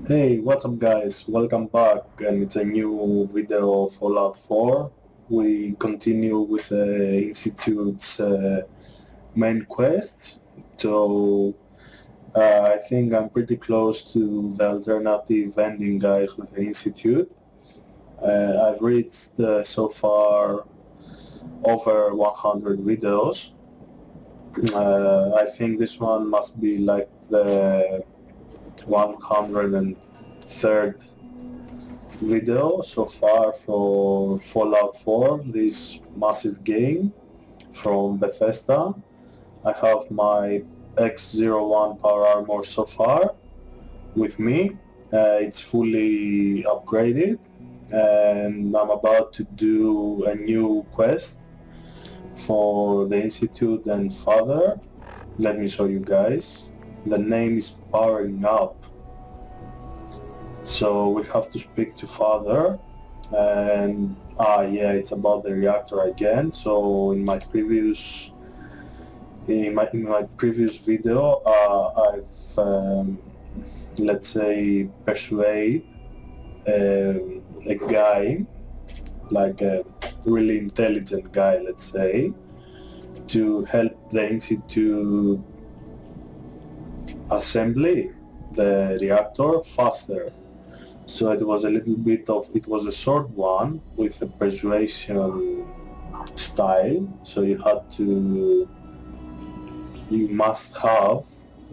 Hey, what's up guys? Welcome back, and it's a new video of Fallout 4. We continue with the Institute's main quest. So I think I'm pretty close to the alternative ending, guys, with the Institute. I've reached so far over 100 videos. I think this one must be like the 103rd video so far for Fallout 4, this massive game from Bethesda. I have my X01 power armor so far with me. It's fully upgraded and I'm about to do a new quest for the Institute and Father. Let me show you guys. The name is Powering Up. So we have to speak to Father, and yeah, it's about the reactor again. So in my previous video, I've let's say persuade a guy, like a really intelligent guy, let's say, to help the Institute assembly the reactor faster. So it was a little bit of, it was a short one with a persuasion style. So you must have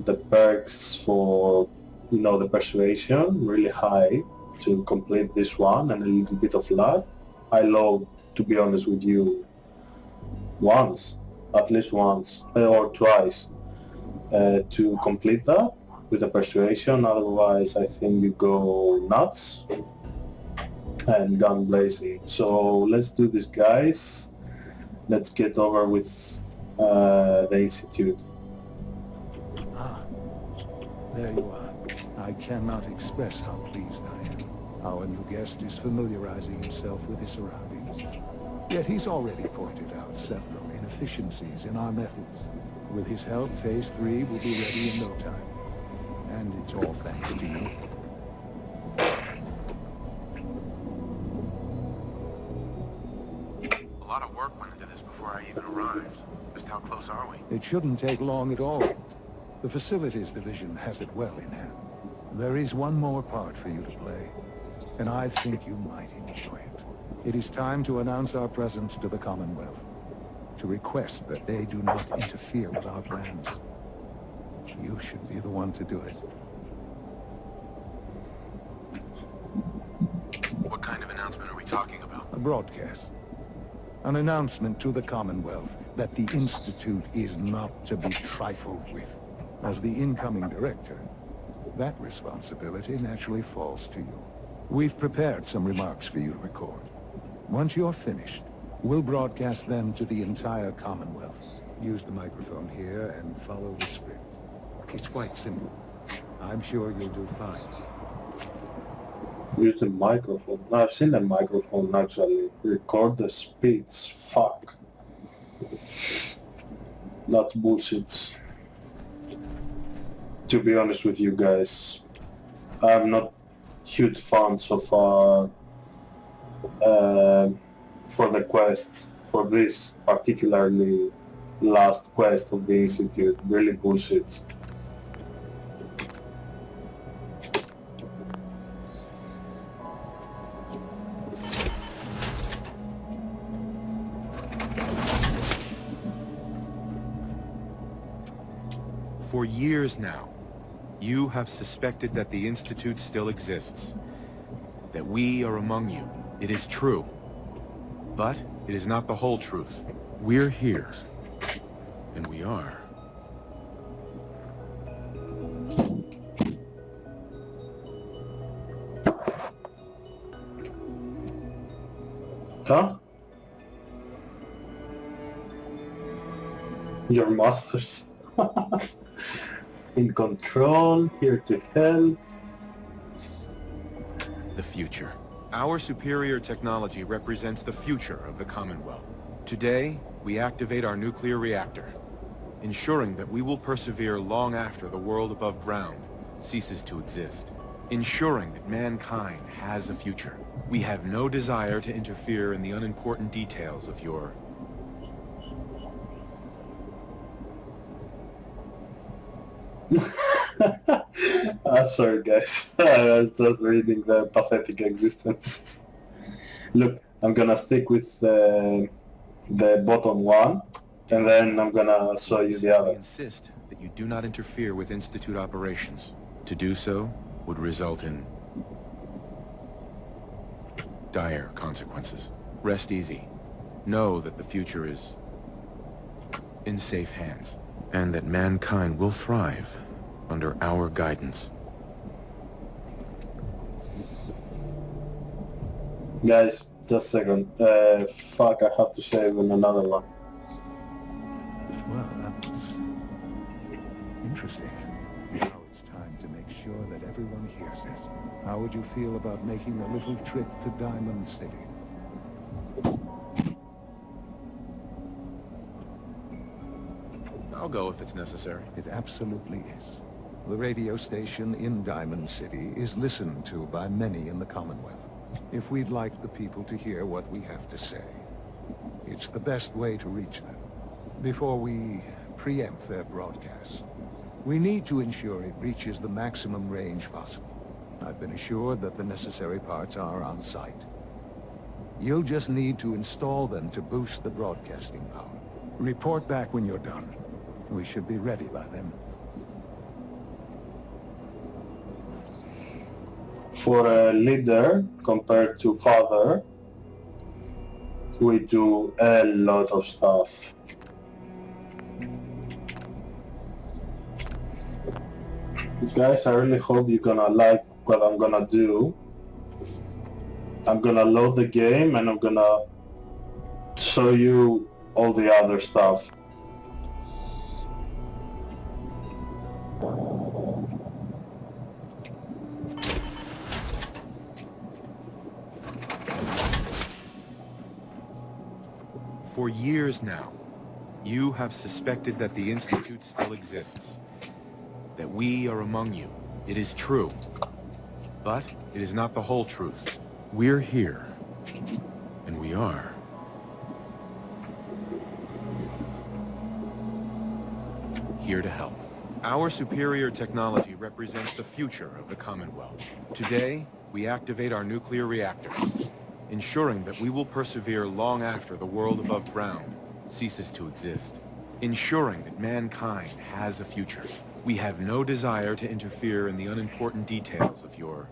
the perks for, the persuasion really high to complete this one, and a little bit of luck. I love, to be honest with you, at least once or twice to complete that with a persuasion. Otherwise I think you go nuts and gun blazing. So let's do this, guys. Let's get over with the Institute. Ah, there you are. I cannot express how pleased I am. Our new guest is familiarizing himself with his surroundings. Yet he's already pointed out several inefficiencies in our methods. With his help, Phase 3 will be ready in no time. And it's all thanks to you. A lot of work went into this before I even arrived. Just how close are we? It shouldn't take long at all. The Facilities Division has it well in hand. There is one more part for you to play, and I think you might enjoy it. It is time to announce our presence to the Commonwealth, to request that they do not interfere with our plans. You should be the one to do it. What kind of announcement are we talking about? A broadcast. An announcement to the Commonwealth that the Institute is not to be trifled with. As the incoming director, that responsibility naturally falls to you. We've prepared some remarks for you to record. Once you're finished, we'll broadcast them to the entire Commonwealth. Use the microphone here and follow the script. It's quite simple. I'm sure you'll do fine. Use the microphone. I've seen the microphone actually. Record the speeds. Fuck. That's bullshit. To be honest with you guys, I'm not huge fan so far for the quests, for this particularly last quest of the Institute. Really bullshit. For years now, you have suspected that the Institute still exists. That we are among you. It is true. But it is not the whole truth. We're here. And we are. Huh? Your masters. In control, here to help. The future. Our superior technology represents the future of the Commonwealth. Today, we activate our nuclear reactor, ensuring that we will persevere long after the world above ground ceases to exist. ensuring that mankind has a future. We have no desire to interfere in the unimportant details of your... I'm sorry, guys. I was just reading the pathetic existence. Look, I'm gonna stick with the bottom one, and then I'm gonna show you the other. We insist that you do not interfere with Institute operations. To do so would result in dire consequences. Rest easy. Know that the future is in safe hands, and that mankind will thrive under our guidance. Guys, just a second. Fuck, I have to save in another one. Well, that was interesting. Now it's time to make sure that everyone hears it. How would you feel about making a little trip to Diamond City? I'll go if it's necessary. It absolutely is. The radio station in Diamond City is listened to by many in the Commonwealth. If we'd like the people to hear what we have to say, it's the best way to reach them. Before we preempt their broadcasts, we need to ensure it reaches the maximum range possible. I've been assured that the necessary parts are on site. You'll just need to install them to boost the broadcasting power. Report back when you're done. We should be ready by then. For a leader compared to father, we do a lot of stuff. Guys, I really hope you're gonna like what I'm gonna do. I'm gonna load the game and I'm gonna show you all the other stuff. For years now, you have suspected that the Institute still exists, that we are among you. It is true, but it is not the whole truth. We're here, and we are. Here to help. Our superior technology represents the future of the Commonwealth. Today, we activate our nuclear reactor, ensuring that we will persevere long after the world above ground ceases to exist. Ensuring that mankind has a future. We have no desire to interfere in the unimportant details of your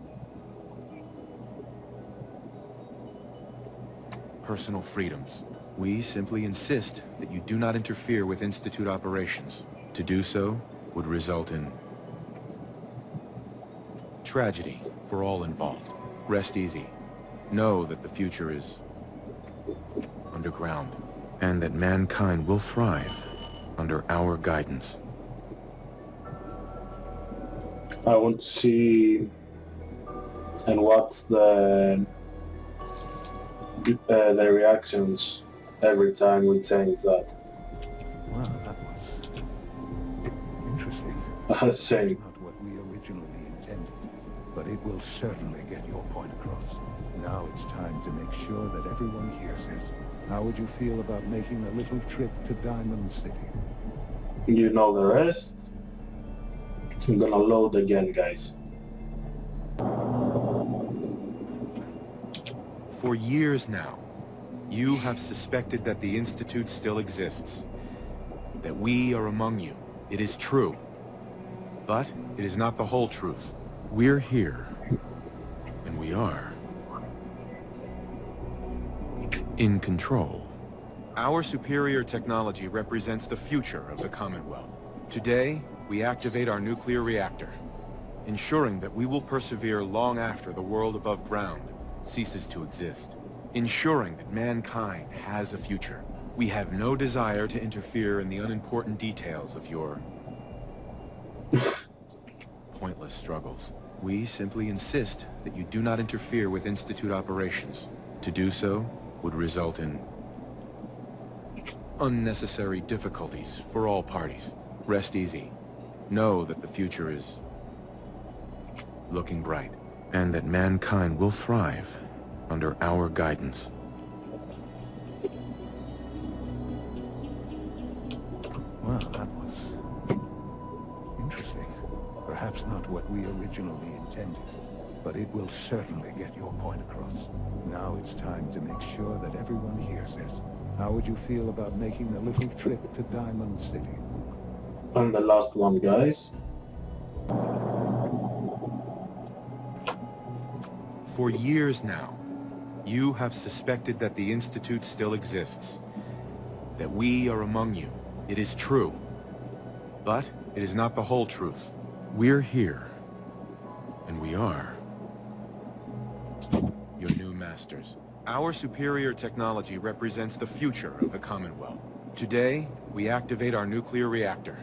personal freedoms. We simply insist that you do not interfere with Institute operations. To do so would result in tragedy for all involved. Rest easy. Know that the future is underground, and that mankind will thrive under our guidance. I want to see and watch the reactions every time we change that. Well, that was interesting. Same. It's not what we originally intended, but it will certainly get your point across. Now it's time to make sure that everyone hears it. How would you feel about making a little trip to Diamond City? You know the rest. I'm gonna load again, guys. For years now, you have suspected that the Institute still exists, that we are among you. It is true, but it is not the whole truth. We're here, and we are in control. Our superior technology represents the future of the Commonwealth. Today, we activate our nuclear reactor, ensuring that we will persevere long after the world above ground ceases to exist. Ensuring that mankind has a future. We have no desire to interfere in the unimportant details of your pointless struggles. We simply insist that you do not interfere with Institute operations. To do so would result in unnecessary difficulties for all parties. Rest easy. Know that the future is looking bright, and that mankind will thrive under our guidance. Well, that was interesting. Perhaps not what we originally intended, but it will certainly get your point across. Now it's time to make sure that everyone hears it. How would you feel about making a little trip to Diamond City? And the last one, guys. For years now, you have suspected that the Institute still exists, that we are among you. It is true, but it is not the whole truth. We're here, and we are your new masters. Our superior technology represents the future of the Commonwealth. Today, we activate our nuclear reactor,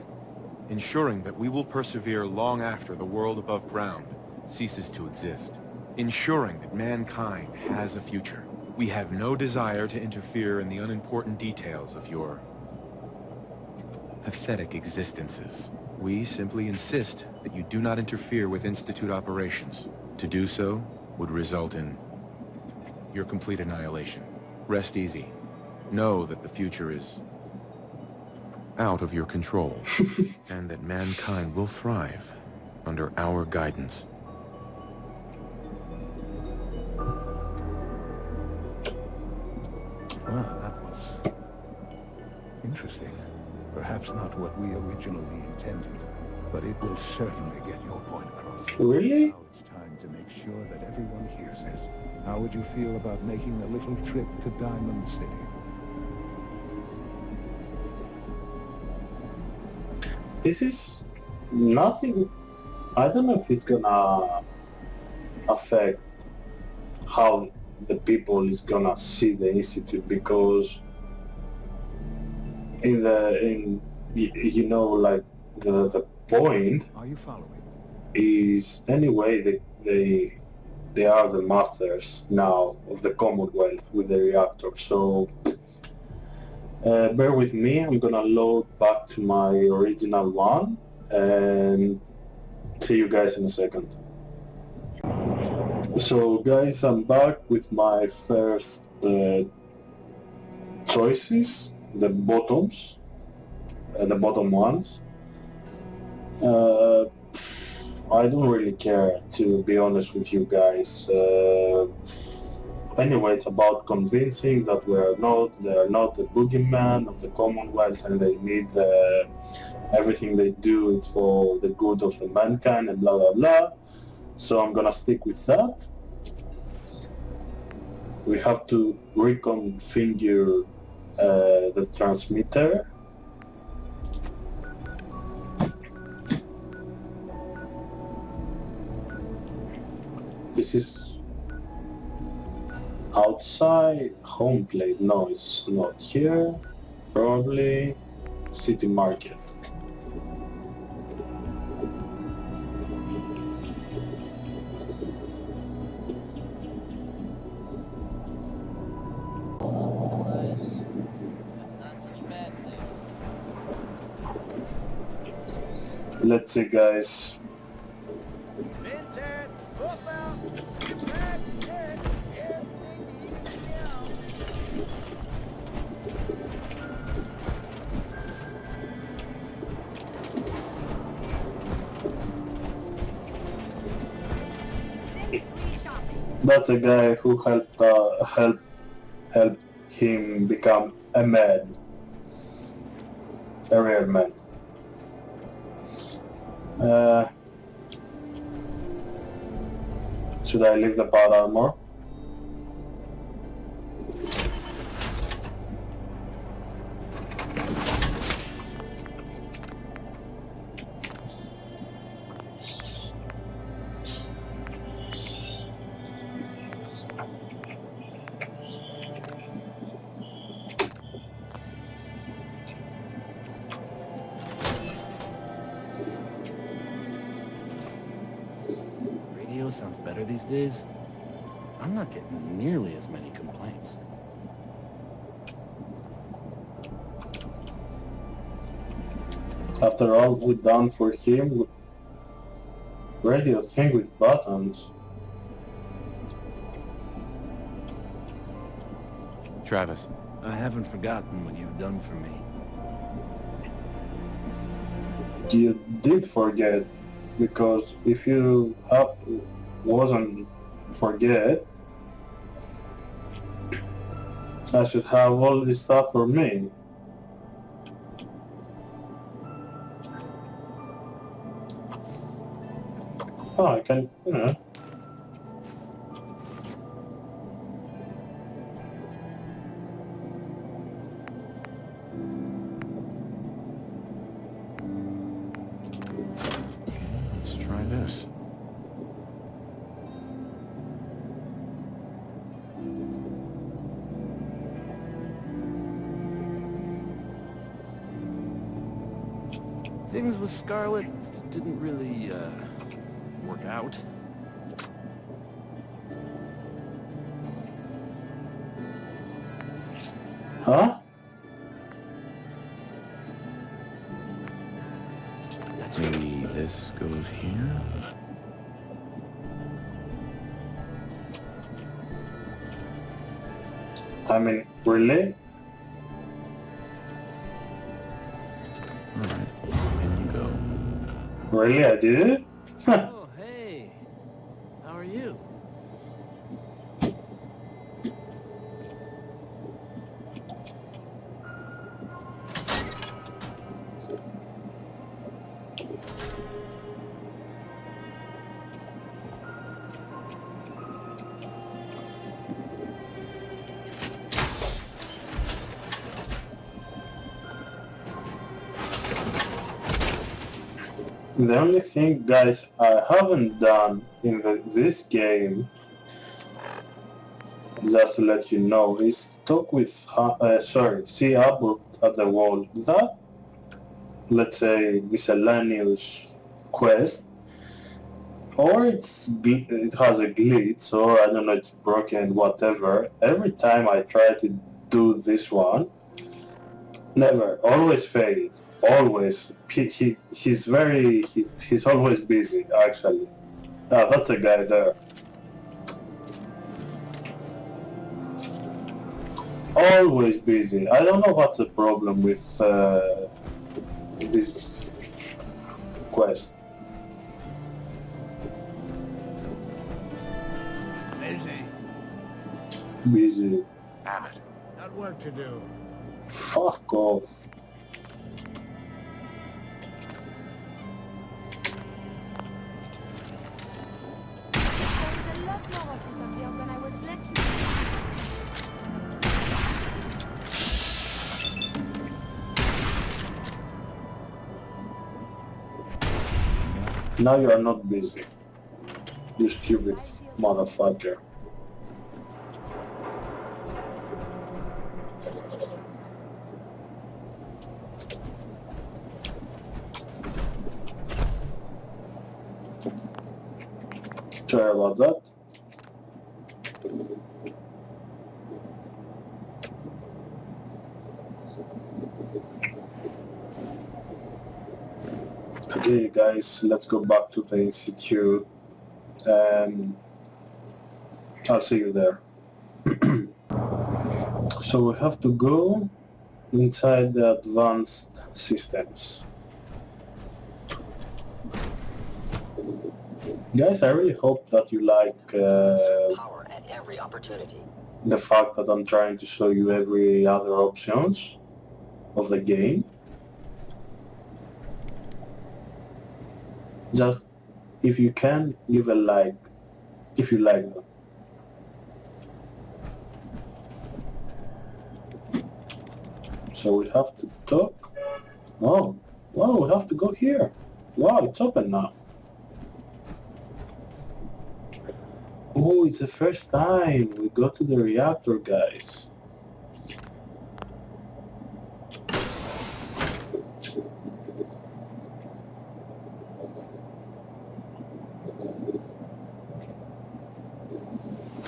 ensuring that we will persevere long after the world above ground ceases to exist. Ensuring that mankind has a future. We have no desire to interfere in the unimportant details of your pathetic existences. We simply insist that you do not interfere with Institute operations. To do so would result in your complete annihilation. Rest easy. Know that the future is out of your control, and that mankind will thrive under our guidance. Well, that was interesting. Perhaps not what we originally intended, but it will certainly get your point across. Really? Now it's time to make sure that everyone hears it. How would you feel about making a little trip to Diamond City? This is nothing. I don't know if it's gonna affect how the people is gonna see the institute, because you know, like the point Are you following? is, anyway, they are the masters now of the Commonwealth with the reactor. So bear with me, I'm gonna load back to my original one and see you guys in a second. So guys, I'm back with my first choices, the bottoms, the bottom ones. I don't really care, to be honest with you guys. Anyway, it's about convincing that they're not the boogeyman of the Commonwealth, and they need everything they do is for the good of the mankind and blah blah blah. So I'm gonna stick with that. We have to reconfigure the transmitter. This is outside home plate. No, it's not here. Probably city market. Let's see, guys. That's a guy who helped him become a man, a real man. Should I leave the power armor? Sounds better these days. I'm not getting nearly as many complaints. After all we've done for him, radio thing with buttons. Travis. I haven't forgotten what you've done for me. You did forget, because if you wasn't forget, I should have all this stuff for me. Oh, I can, you know. Let's try this. Things with Scarlet didn't really, work out. Huh? Maybe this goes here? I mean, really? Alright, in you go. Really, I did it? Oh, hey. How are you? The only thing, guys, I haven't done in this game, just to let you know, is talk with, see up at the wall. That, let's say, miscellaneous quest, or it has a glitch, or I don't know, it's broken, whatever. Every time I try to do this one, never, always fail. Always, he's always busy, actually. Ah, that's a guy there. Always busy. I don't know what's the problem with this quest. Busy. Abbott. Got work to do. Fuck off. Now you are not busy. You stupid motherfucker. Sorry about that. Okay guys, let's go back to the institute and I'll see you there. So we have to go inside the advanced systems. Guys, I really hope that you like Power at every opportunity. the fact that I'm trying to show you every other options of the game. Just, if you can, give a like, if you like them. So we have to talk. Oh, wow, we have to go here. Wow, it's open now. Oh, it's the first time we go to the reactor, guys.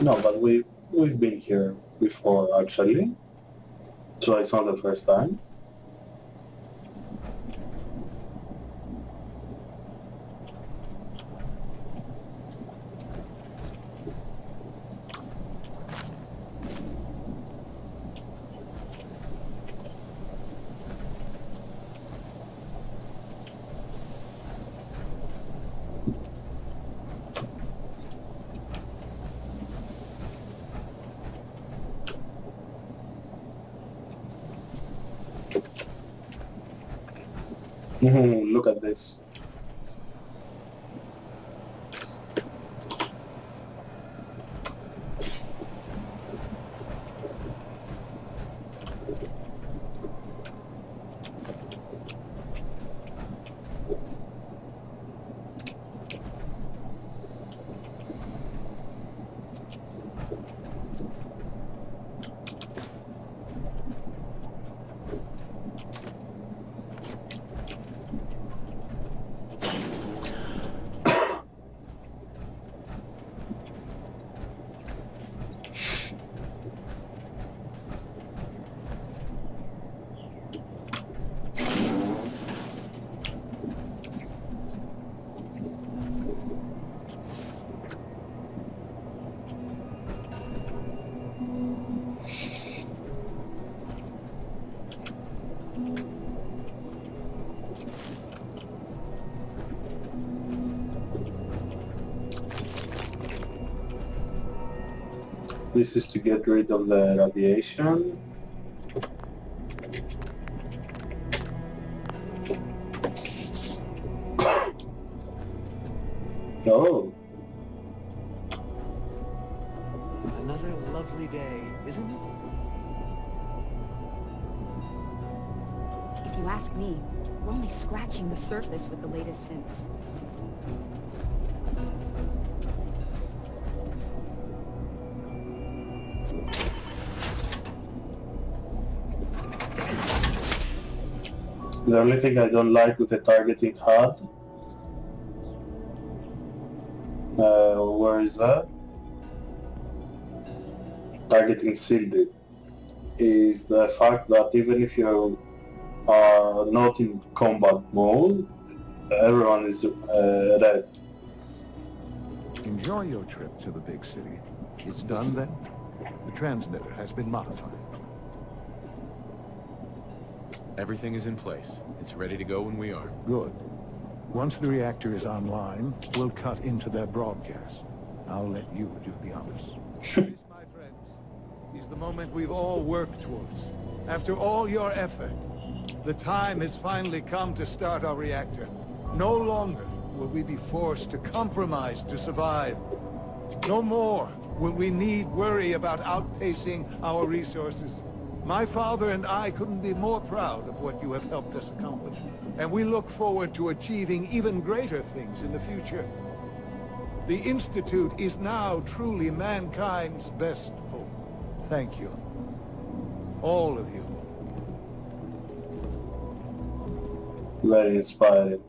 No, but we've been here before, actually. So it's not the first time. Look at this. This is to get rid of the radiation. Oh, Another lovely day, isn't it? If you ask me, we're only scratching the surface with the latest synths. the only thing I don't like with the targeting HUD, where is that? Targeting shielded, is the fact that even if you are not in combat mode, everyone is red. Enjoy your trip to the big city. It's done then? The transmitter has been modified. Everything is in place. It's ready to go when we are. Good. Once the reactor is online, we'll cut into their broadcast. I'll let you do the honors. This, my friends, is the moment we've all worked towards. After all your effort, the time has finally come to start our reactor. No longer will we be forced to compromise to survive. No more will we need worry about outpacing our resources. My father and I couldn't be more proud of what you have helped us accomplish, and we look forward to achieving even greater things in the future. The Institute is now truly mankind's best hope. Thank you. All of you. Very inspiring.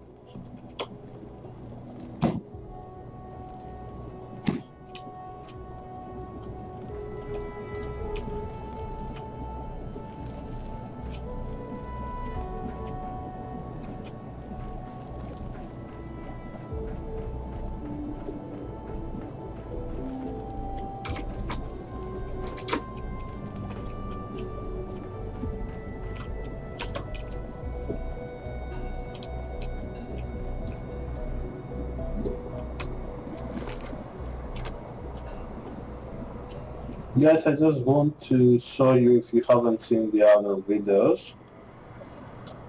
Guys, I just want to show you, if you haven't seen the other videos,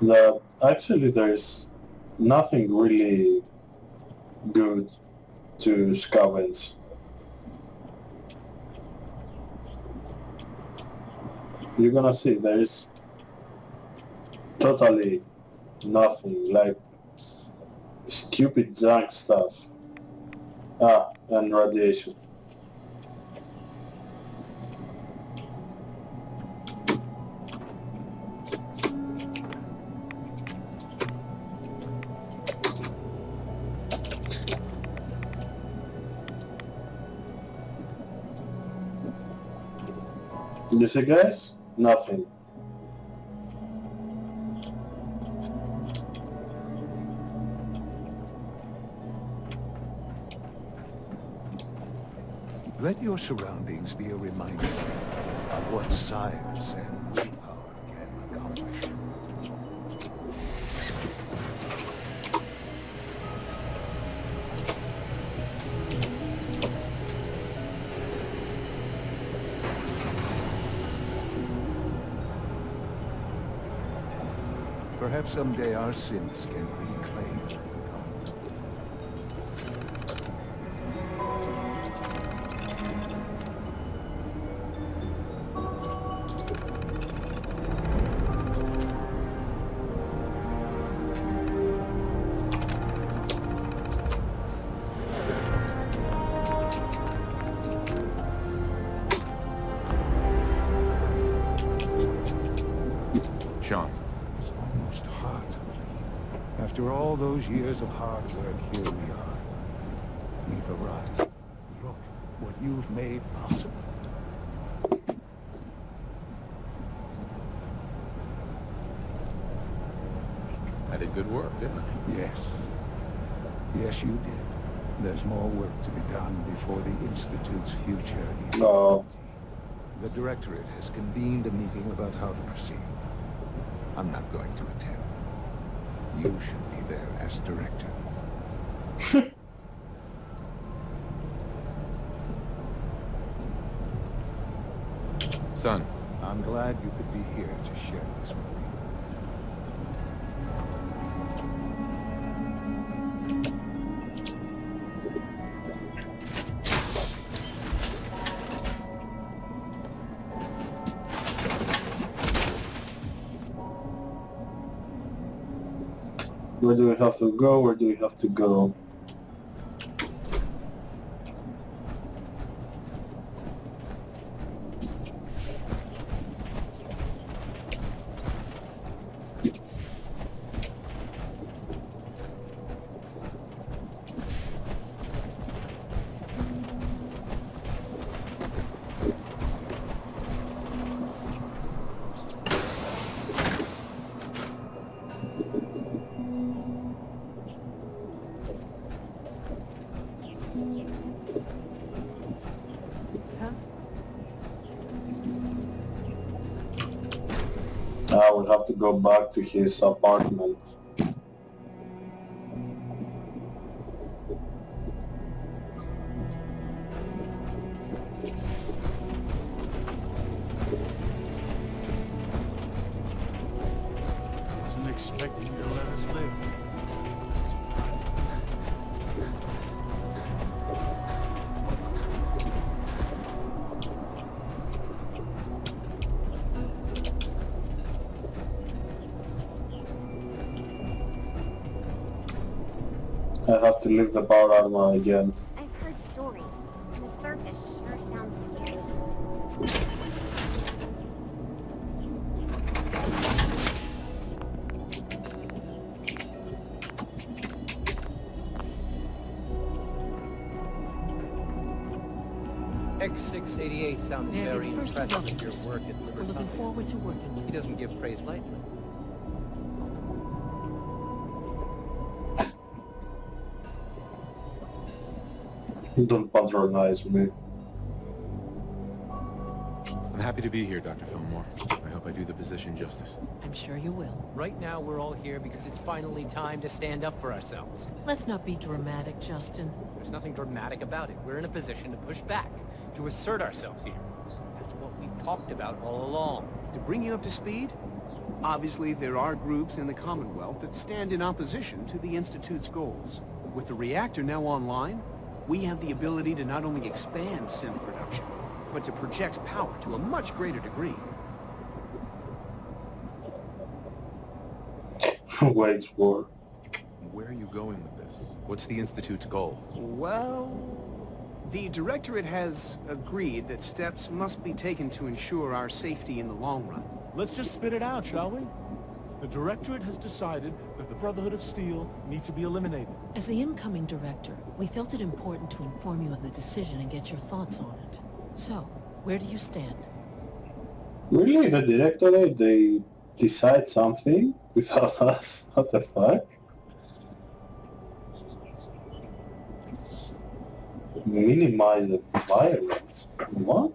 that actually there is nothing really good to scavenge. You're gonna see there is totally nothing, like stupid junk stuff. And radiation. You see, guys? Nothing. Let your surroundings be a reminder of what science and willpower can accomplish. Perhaps someday our sins can reclaim the Commonwealth. Shaun. It's almost hard to believe. After all those years of hard work, here we are. We've arrived. Look what you've made possible. I did good work, didn't I? Yes. Yes, you did. There's more work to be done before the Institute's future is No. guaranteed. The Directorate has convened a meeting about how to proceed. I'm not going to attend. You should be there as Director. Son, I'm glad you could be here to share this with me. Where do we have to go? Where do we have to go? I will have to go back to his apartment. Wasn't expecting you to let us live. I have to leave the power armor again. I've heard stories. The surface sure sounds scary. X688 sounded They're very the first impressed with your developers. work at We're looking Libertad. forward to working with He doesn't give praise lightly. Don't patronize me. I'm happy to be here, Dr. Fillmore. I hope I do the position justice. I'm sure you will. Right now, we're all here because it's finally time to stand up for ourselves. Let's not be dramatic, Justin. There's nothing dramatic about it. We're in a position to push back, to assert ourselves here. That's what we've talked about all along. To bring you up to speed, obviously there are groups in the Commonwealth that stand in opposition to the Institute's goals. With the reactor now online, we have the ability to not only expand synth production, but to project power to a much greater degree. Wait for. Where are you going with this? What's the Institute's goal? Well, the Directorate has agreed that steps must be taken to ensure our safety in the long run. Let's just spit it out, shall we? The Directorate has decided that the Brotherhood of Steel need to be eliminated. As the incoming director, we felt it important to inform you of the decision and get your thoughts on it. So, where do you stand? Really, the Directorate, they decide something without us? What the fuck? Minimize the violence. What?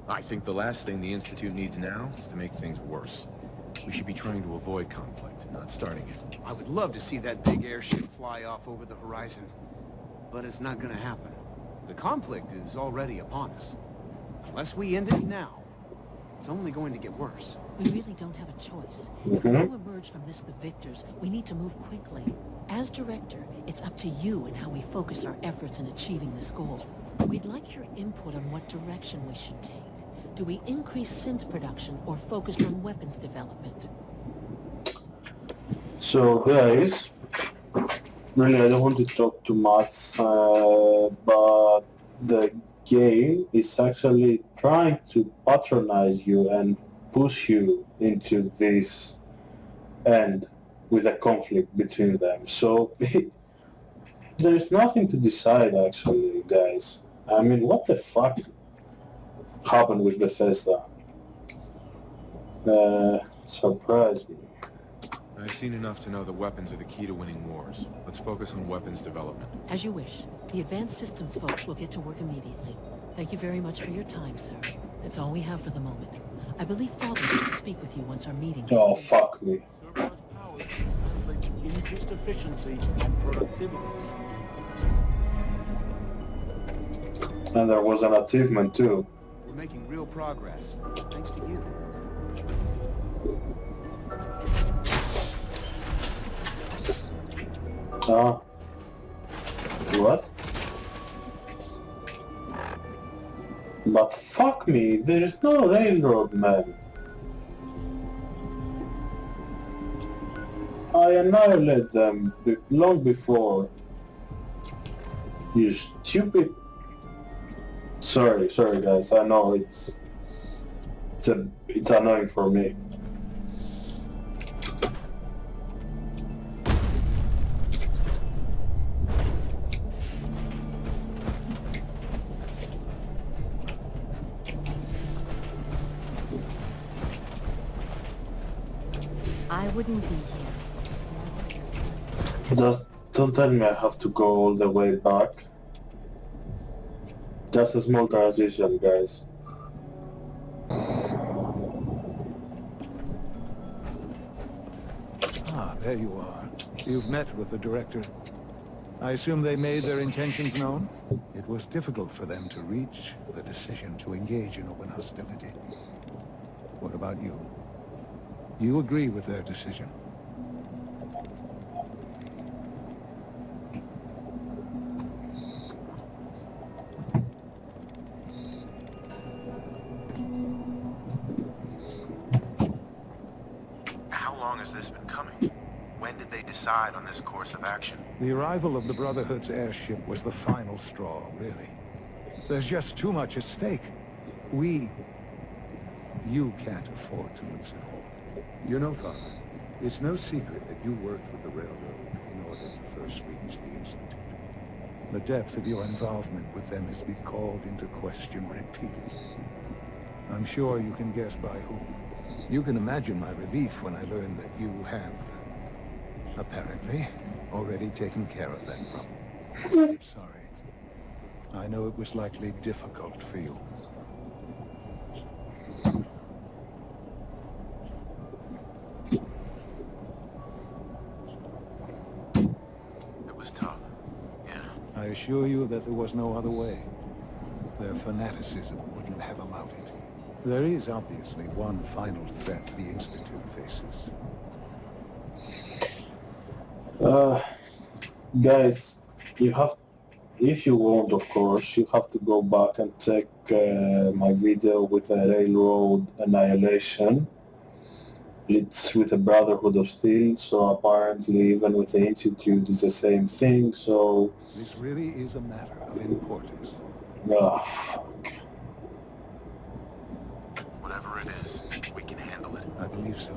I think the last thing the Institute needs now is to make things worse. We should be trying to avoid conflict, not starting it. I would love to see that big airship fly off over the horizon. but it's not gonna happen. The conflict is already upon us. Unless we end it now, it's only going to get worse. We really don't have a choice. If we want to emerge from this the victors, we need to move quickly. As director, it's up to you and how we focus our efforts in achieving this goal. We'd like your input on what direction we should take. Do we increase synth production or focus on weapons development? So guys, really I don't want to talk too much, but the game is actually trying to patronize you and push you into this end with a conflict between them. So there's nothing to decide actually, guys. I mean, what the fuck happened with Bethesda? Surprised me. I've seen enough to know that weapons are the key to winning wars. Let's focus on weapons development. As you wish. The advanced systems folks will get to work immediately. Thank you very much for your time, sir. That's all we have for the moment. I believe Father wished to speak with you once our meeting. Oh, fuck me. Serverless powers translate to increased efficiency and productivity. And there was an achievement too. We're making real progress, thanks to you. What? But fuck me, there is no railroad, man. I annihilate them long before. You stupid... Sorry guys, I know it's annoying for me. I wouldn't be here. Just don't tell me I have to go all the way back. Just a small transition, guys. Ah, there you are. You've met with the director. I assume they made their intentions known? It was difficult for them to reach the decision to engage in open hostility. What about you? You agree with their decision? How long has this been coming? When did they decide on this course of action? The arrival of the Brotherhood's airship was the final straw, really. There's just too much at stake. You can't afford to lose it all. You know, Father, it's no secret that you worked with the Railroad in order to first reach the Institute. The depth of your involvement with them has been called into question repeatedly. I'm sure you can guess by whom. You can imagine my relief when I learned that you have, apparently, already taken care of that problem. I'm sorry. I know it was likely difficult for you. Tough. Yeah. I assure you that there was no other way. Their fanaticism wouldn't have allowed it. There is obviously one final threat the Institute faces. Guys, you have, if you want, of course, you have to go back and check my video with the Railroad annihilation. It's with the Brotherhood of Steel, so apparently even with the Institute it's the same thing, so... This really is a matter of importance. Ah, fuck. Whatever it is, we can handle it. I believe so.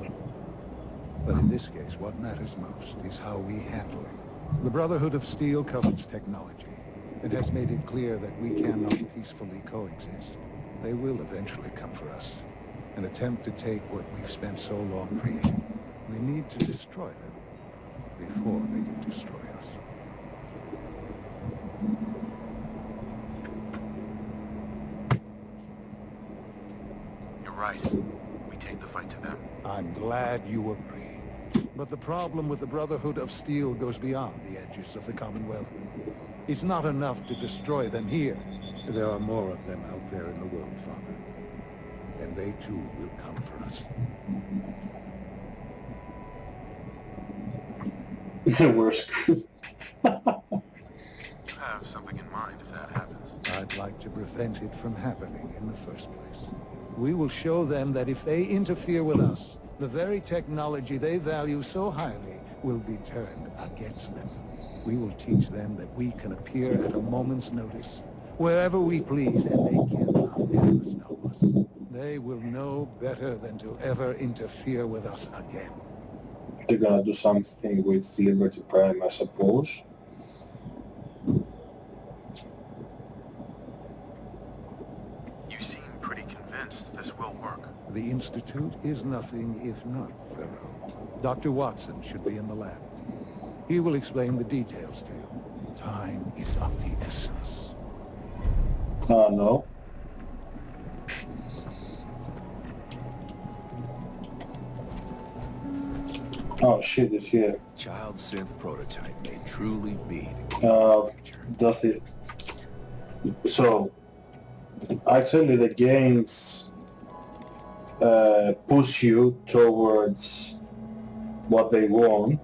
But in this case, what matters most is how we handle it. The Brotherhood of Steel covets technology. It has made it clear that we cannot peacefully coexist. They will eventually come for us. And attempt to take what we've spent so long creating. We need to destroy them before they can destroy us. You're right. We take the fight to them. I'm glad you agree. But the problem with the Brotherhood of Steel goes beyond the edges of the Commonwealth. It's not enough to destroy them here. There are more of them out there in the world, Father. And they too will come for us. We're screwed. You have something in mind if that happens. I'd like to prevent it from happening in the first place. We will show them that if they interfere with us, the very technology they value so highly will be turned against them. We will teach them that we can appear at a moment's notice, wherever we please, and they cannot ever stop us. They will know better than to ever interfere with us again. They're gonna do something with Liberty Prime, I suppose. You seem pretty convinced this will work. The Institute is nothing if not thorough. Dr. Watson should be in the lab. He will explain the details to you. Time is of the essence. No. Oh shit, it's here. Child synth prototype may truly be the future. That's it. So, actually the games push you towards what they want.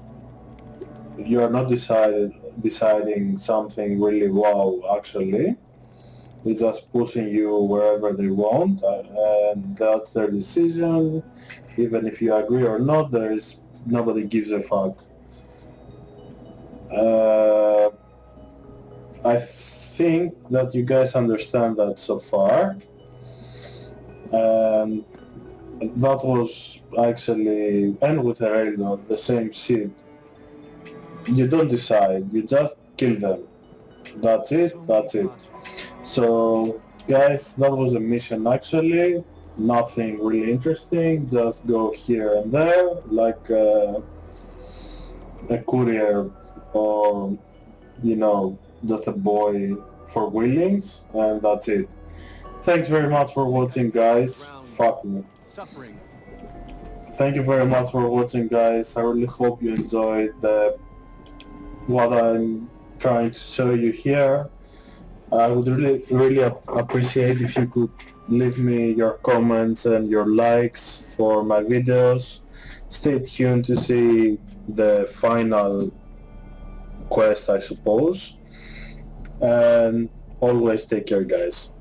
You are not deciding something really wow, actually. It's just pushing you wherever they want, and that's their decision. Even if you agree or not, nobody gives a fuck. I think that you guys understand that so far. And that was actually, and with Aurelio, the same shit. You don't decide, you just kill them. That's it, that's it. So, guys, that was a mission actually. Nothing really interesting, just go here and there, like a courier or, you know, just a boy for wheelings, and that's it. Thanks very much for watching, guys. Fuck me. Suffering. Thank you very much for watching, guys. I really hope you enjoyed what I'm trying to show you here. I would really appreciate if you could leave me your comments and your likes for my videos. Stay tuned to see the final quest, I suppose. And always take care, guys.